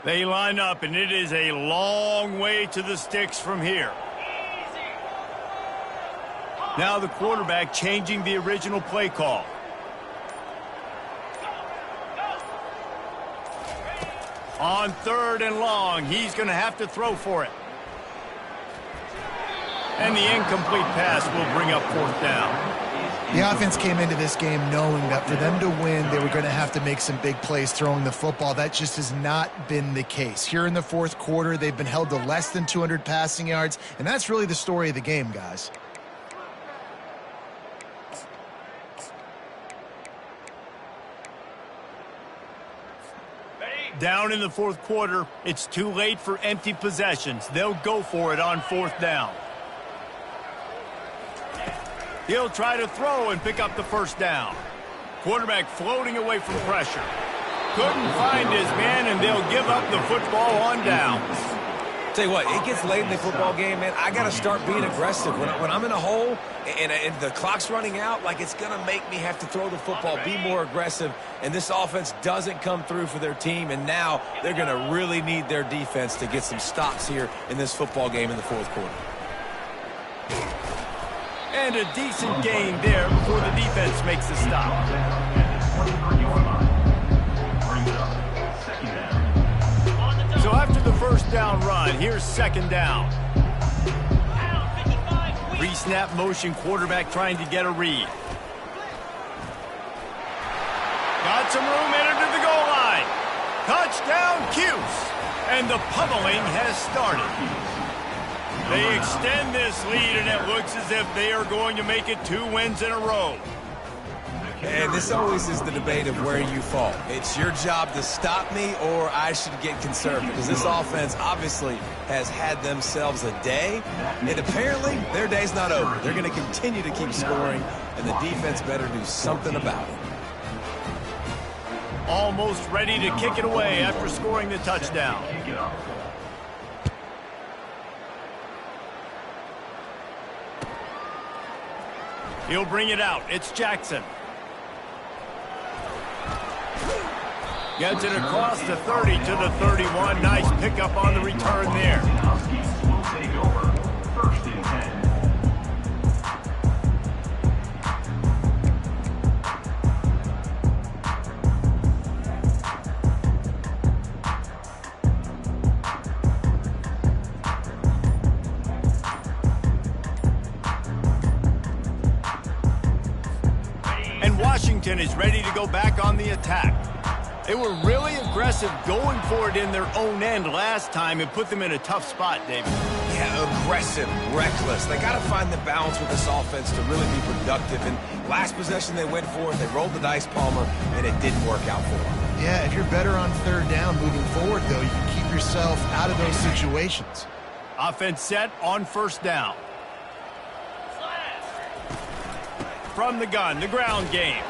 They line up, and it is a long way to the sticks from here. Now the quarterback changing the original play call. On third and long, he's going to have to throw for it. And the incomplete pass will bring up fourth down. The offense came into this game knowing that for them to win, they were going to have to make some big plays throwing the football. That just has not been the case. Here in the fourth quarter, they've been held to less than 200 passing yards, and that's really the story of the game, guys. Down in the fourth quarter, it's too late for empty possessions. They'll go for it on fourth down. He'll try to throw and pick up the first down. Quarterback floating away from pressure. Couldn't find his man, and they'll give up the football on downs. Tell you what, it gets late in the football game, man. I got to start being aggressive. When I'm in a hole and the clock's running out, like, it's going to make me have to throw the football, be more aggressive, and this offense doesn't come through for their team, and now they're going to really need their defense to get some stops here in this football game in the fourth quarter. And a decent gain there before the defense makes the stop. So after the first down run, here's second down. Pre-snap motion, quarterback trying to get a read. Got some room, entered to the goal line. Touchdown, Cuse. And the pummeling has started. They extend this lead, and it looks as if they are going to make it 2 wins in a row. And this always is the debate of where you fall. It's your job to stop me, or I should get conservative, because this offense obviously has had themselves a day, and apparently their day's not over. They're going to continue to keep scoring, and the defense better do something about it. Almost ready to kick it away after scoring the touchdown. He'll bring it out. It's Jackson. Gets it across the 30 to the 31. Nice pickup on the return there. Will take over. First and 10. Washington is ready to go back on the attack. They were really aggressive going for it in their own end last time and put them in a tough spot, David. Yeah, aggressive, reckless. They got to find the balance with this offense to really be productive. And last possession they went for it, they rolled the dice, Palmer, and it didn't work out for them. Yeah, if you're better on third down moving forward, though, you can keep yourself out of those situations. Offense set on first down. From the gun, the ground game.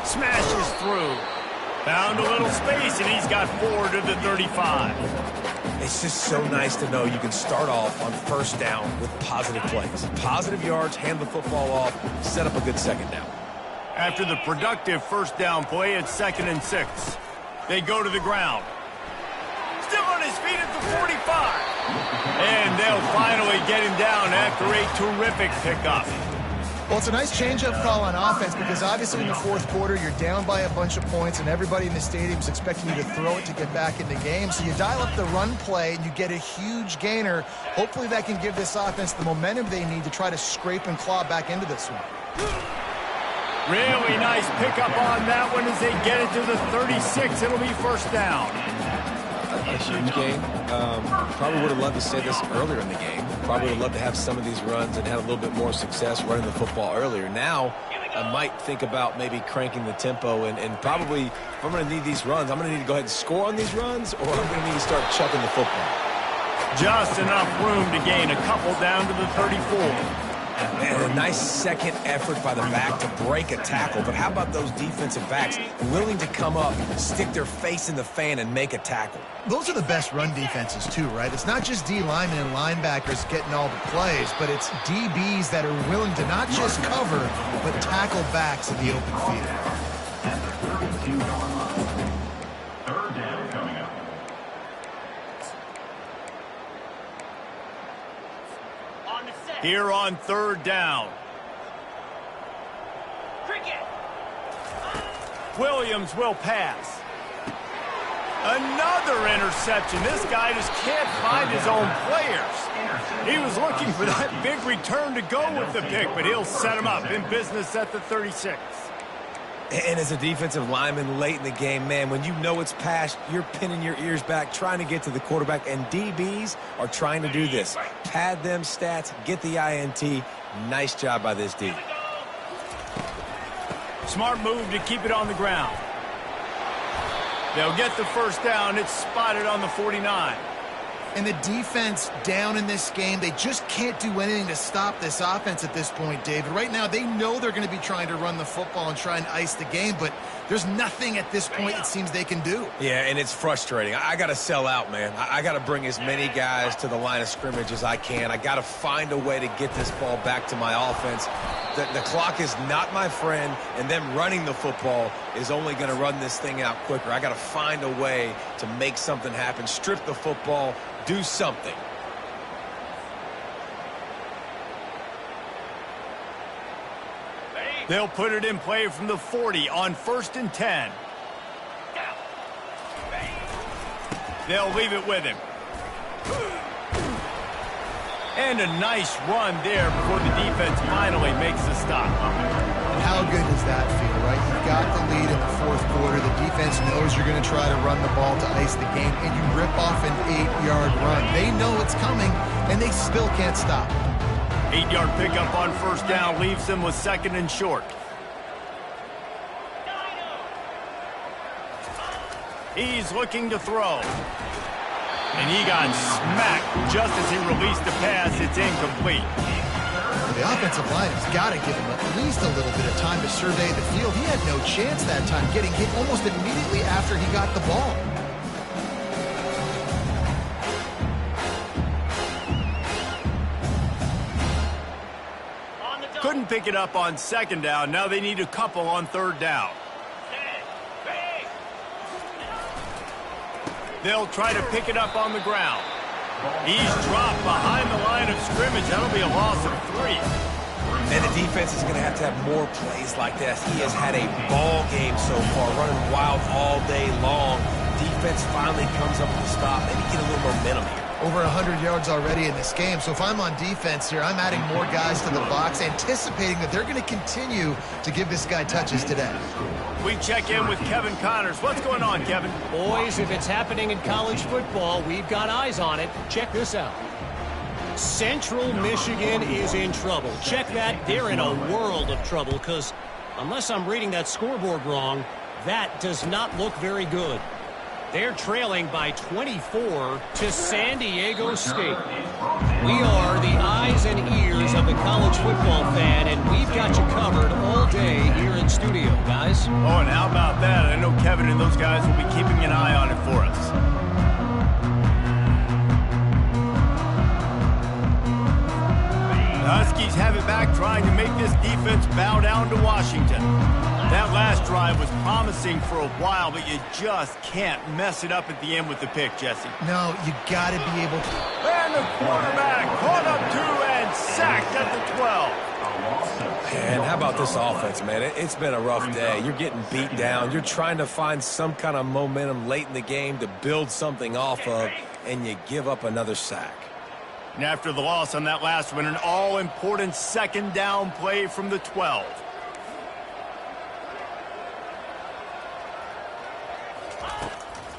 Smashes through. Found a little space, and he's got 4 to the 35. It's just so nice to know you can start off on first down with positive plays. Positive yards, hand the football off, set up a good second down. After the productive first down play, it's 2nd and 6. They go to the ground. Still on his feet at the 45. And they'll finally get him down after a terrific pickup. Well, it's a nice change-up call on offense because obviously in the fourth quarter, you're down by a bunch of points and everybody in the stadium is expecting you to throw it to get back in the game. So you dial up the run play and you get a huge gainer. Hopefully that can give this offense the momentum they need to try to scrape and claw back into this one. Really nice pickup on that one as they get it to the 36. It'll be first down. A huge game. Probably would have loved to say this earlier in the game. Probably would have loved to have some of these runs and have a little bit more success running the football earlier. Now, I might think about maybe cranking the tempo and probably, if I'm going to need these runs, I'm going to need to go ahead and score on these runs, or I'm going to need to start chucking the football. Just enough room to gain a couple down to the 34. And a nice second effort by the back to break a tackle. But how about those defensive backs willing to come up, stick their face in the fan, and make a tackle? Those are the best run defenses, too, right? It's not just D linemen and linebackers getting all the plays, but it's DBs that are willing to not just cover, but tackle backs in the open field. At the 32-yard line. Third down coming up. Here on third down. Williams will pass. Another interception. This guy just can't find his own players. He was looking for that big return to go with the pick, but he'll set him up in business at the 36. And as a defensive lineman late in the game, man, when you know it's past, you're pinning your ears back, trying to get to the quarterback, and DBs are trying to do this. Pad them stats, get the INT. Nice job by this D. Smart move to keep it on the ground. They'll get the first down. It's spotted on the 49. And the defense down in this game, they just can't do anything to stop this offense at this point, David. Right now, they know they're going to be trying to run the football and try and ice the game, but there's nothing at this point it seems they can do. Yeah, and it's frustrating. I got to sell out, man. I got to bring as many guys to the line of scrimmage as I can. I got to find a way to get this ball back to my offense. The clock is not my friend, and them running the football is only going to run this thing out quicker. I got to find a way to make something happen, strip the football, do something. They'll put it in play from the 40 on 1st and 10. They'll leave it with him. And a nice run there before the defense finally makes the stop. And how good does that feel, right? You've got the lead in the fourth quarter. The defense knows you're going to try to run the ball to ice the game, and you rip off an 8-yard run. They know it's coming, and they still can't stop. 8-yard pickup on first down leaves them with 2nd and short. He's looking to throw. And he got smacked just as he released the pass. It's incomplete. The offensive line has got to give him at least a little bit of time to survey the field. He had no chance that time, getting hit almost immediately after he got the ball. Couldn't pick it up on second down. Now they need a couple on third down. They'll try to pick it up on the ground. He's dropped behind the line of scrimmage. That'll be a loss of 3. And the defense is going to have more plays like this. He has had a ball game so far, running wild all day long. Defense finally comes up with a stop. Maybe get a little momentum here. Over 100 yards already in this game. So if I'm on defense here, I'm adding more guys to the box, anticipating that they're going to continue to give this guy touches today. We check in with Kevin Connors. What's going on, Kevin? Boys, if it's happening in college football, we've got eyes on it. Check this out. Central Michigan is in trouble. Check that. They're in a world of trouble because, unless I'm reading that scoreboard wrong, that does not look very good. They're trailing by 24 to San Diego State. We are the eyes and ears of the college football fan, and we've got you covered all day here in studio, guys. Oh, and how about that? I know Kevin and those guys will be keeping an eye on it for us. The Huskies have it back, trying to make this defense bow down to Washington. That last drive was promising for a while, but you just can't mess it up at the end with the pick, Jesse. No, you got to be able to. And the quarterback caught up to and sacked at the 12. Man, how about this offense, man? It's been a rough day. You're getting beat down. You're trying to find some kind of momentum late in the game to build something off of, and you give up another sack. And after the loss on that last one, an all-important second down play from the 12.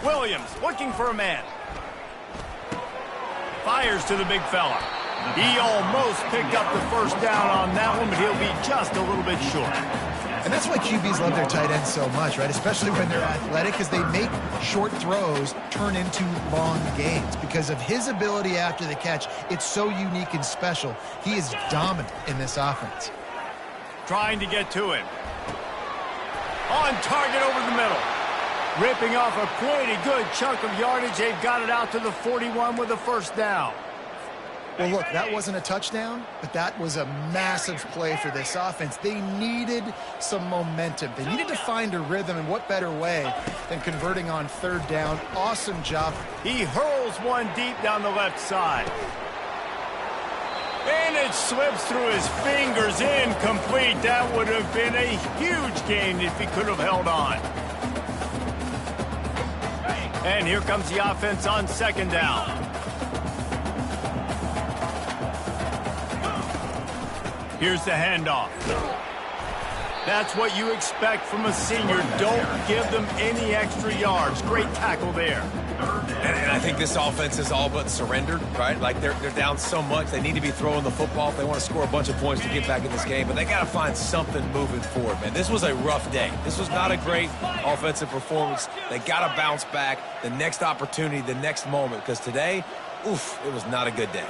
Williams looking for a man. Fires to the big fella. He almost picked up the first down on that one, but he'll be just a little bit short. And that's why QBs love their tight ends so much, right? Especially when they're athletic, because they make short throws turn into long gains. Because of his ability after the catch, it's so unique and special. He is dominant in this offense. Trying to get to him. On target over the middle. Ripping off a pretty good chunk of yardage. They've got it out to the 41 with a first down. Well, look, that wasn't a touchdown, but that was a massive play for this offense. They needed some momentum. They needed to find a rhythm, and what better way than converting on third down. Awesome job. He hurls one deep down the left side. And it slips through his fingers, incomplete. That would have been a huge gain if he could have held on. And here comes the offense on second down. Here's the handoff. That's what you expect from a senior. Don't give them any extra yards. Great tackle there. And I think this offense is all but surrendered, right? Like they're down so much. They need to be throwing the football if they want to score a bunch of points to get back in this game. But they got to find something moving forward, man. This was a rough day. This was not a great offensive performance. They got to bounce back. The next opportunity, the next moment. Because today, oof, it was not a good day.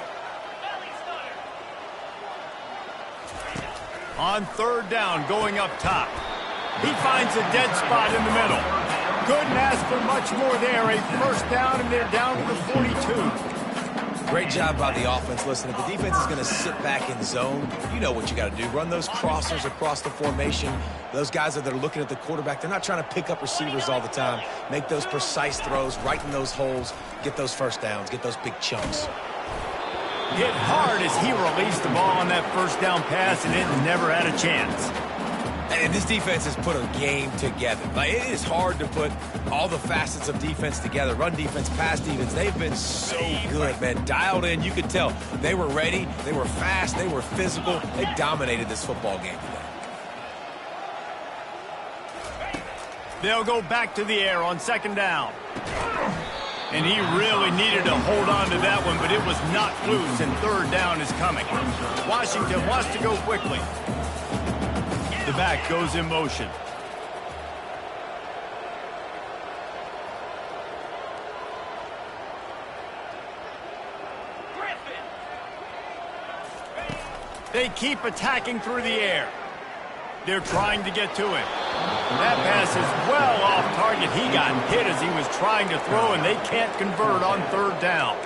On third down, going up top. He finds a dead spot in the middle. Couldn't ask for much more there. A first down, and they're down to the 42. Great job by the offense. Listen, if the defense is going to sit back in zone, you know what you got to do. Run those crossers across the formation. Those guys that are looking at the quarterback, they're not trying to pick up receivers all the time. Make those precise throws, right in those holes, get those first downs, get those big chunks. Hit hard as he released the ball on that first down pass, and it never had a chance. And this defense has put a game together. Like, it is hard to put all the facets of defense together. Run defense, pass defense. They've been so good, man. Dialed in. You could tell they were ready. They were fast. They were physical. They dominated this football game today. They'll go back to the air on second down. And he really needed to hold on to that one, but it was not loose, and third down is coming. Washington wants to go quickly. The back goes in motion. They keep attacking through the air. They're trying to get to him. That pass is well off target. He got hit as he was trying to throw, and they can't convert on third down.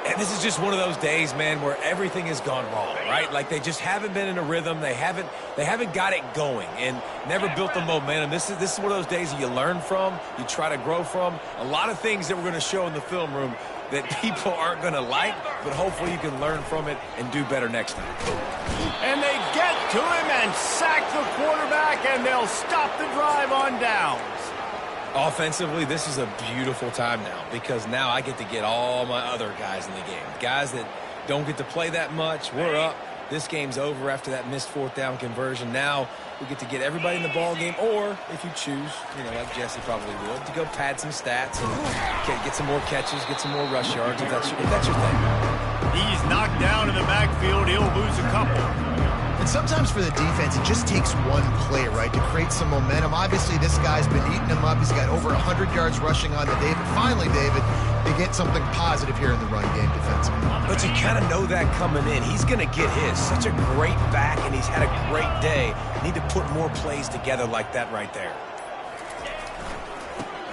And this is just one of those days, man, where everything has gone wrong, right? Like they just haven't been in a rhythm. They haven't got it going and never built the momentum. This is one of those days that you learn from, you try to grow from. A lot of things that we're going to show in the film room that people aren't going to like, but hopefully you can learn from it and do better next time. And they get to him and sack the quarterback, and they'll stop the drive on downs. Offensively, this is a beautiful time now because now I get to get all my other guys in the game. Guys that don't get to play that much, we're up. This game's over after that missed fourth down conversion. Now we get to get everybody in the ball game, or if you choose, like Jesse probably would, to go pad some stats and get some more catches, get some more rush yards if that's your thing. He's knocked down in the backfield. He'll lose a couple. And sometimes for the defense, it just takes one play, right, to create some momentum. Obviously, this guy's been eating him up. He's got over 100 yards rushing on to David. Finally, David, they get something positive here in the run game defensively. But you kind of know that coming in. He's going to get his. Such a great back, and he's had a great day. Need to put more plays together like that right there.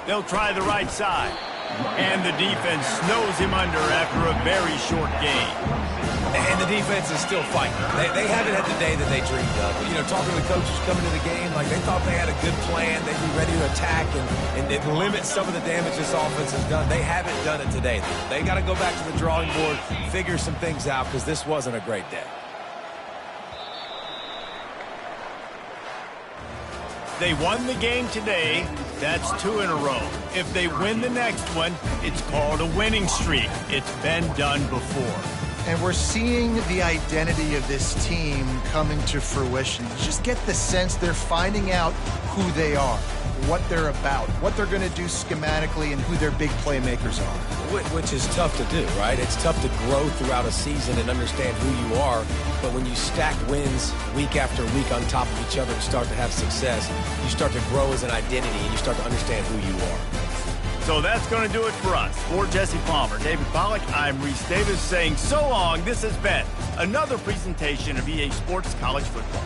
They'll try the right side. And the defense snows him under after a very short game. And the defense is still fighting. They haven't had the day that they dreamed of. Talking to the coaches coming to the game, like they thought they had a good plan. They'd be ready to attack and limit some of the damage this offense has done. They haven't done it today. They got to go back to the drawing board, figure some things out, because this wasn't a great day. They won the game today. That's 2 in a row. If they win the next one, it's called a winning streak. It's been done before. And we're seeing the identity of this team coming to fruition. You just get the sense they're finding out who they are, what they're about, what they're going to do schematically, and who their big playmakers are. Which is tough to do, right? It's tough to grow throughout a season and understand who you are. But when you stack wins week after week on top of each other and start to have success, you start to grow as an identity and you start to understand who you are. So that's going to do it for us. For Jesse Palmer, David Pollack, I'm Reese Davis saying so long. This has been another presentation of EA Sports College Football.